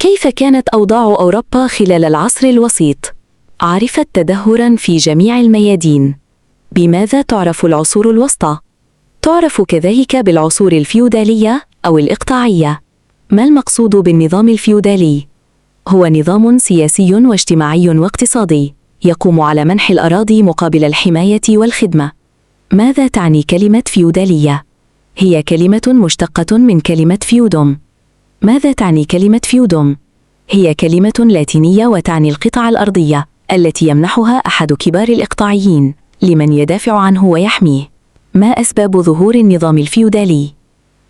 كيف كانت أوضاع أوروبا خلال العصر الوسيط؟ عرفت تدهوراً في جميع الميادين. بماذا تعرف العصور الوسطى؟ تعرف كذلك بالعصور الفيودالية أو الإقطاعية. ما المقصود بالنظام الفيودالي؟ هو نظام سياسي واجتماعي واقتصادي يقوم على منح الأراضي مقابل الحماية والخدمة. ماذا تعني كلمة فيودالية؟ هي كلمة مشتقة من كلمة فيودوم. ماذا تعني كلمة فيودوم؟ هي كلمة لاتينية وتعني القطع الأرضية التي يمنحها أحد كبار الإقطاعيين لمن يدافع عنه ويحميه. ما أسباب ظهور النظام الفيودالي؟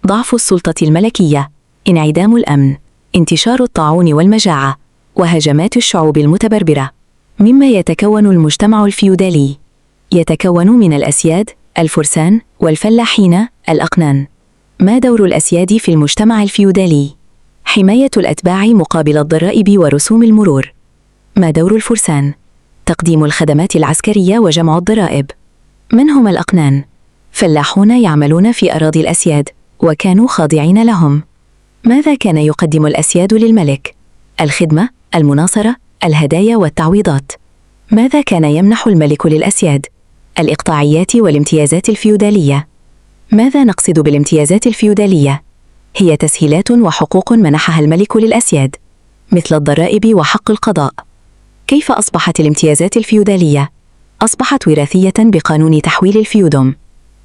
ضعف السلطة الملكية، انعدام الأمن، انتشار الطاعون والمجاعة، وهجمات الشعوب المتبربرة. مما يتكون المجتمع الفيودالي؟ يتكون من الأسياد، الفرسان، والفلاحين، الأقنان. ما دور الأسياد في المجتمع الفيودالي؟ حماية الأتباع مقابل الضرائب ورسوم المرور. ما دور الفرسان؟ تقديم الخدمات العسكرية وجمع الضرائب. من هم الأقنان؟ فلاحون يعملون في أراضي الأسياد وكانوا خاضعين لهم. ماذا كان يقدم الأسياد للملك؟ الخدمة، المناصرة، الهدايا والتعويضات. ماذا كان يمنح الملك للأسياد؟ الإقطاعيات والامتيازات الفيودالية. ماذا نقصد بالامتيازات الفيودالية؟ هي تسهيلات وحقوق منحها الملك للأسياد، مثل الضرائب وحق القضاء. كيف أصبحت الامتيازات الفيودالية؟ أصبحت وراثية بقانون تحويل الفيودوم.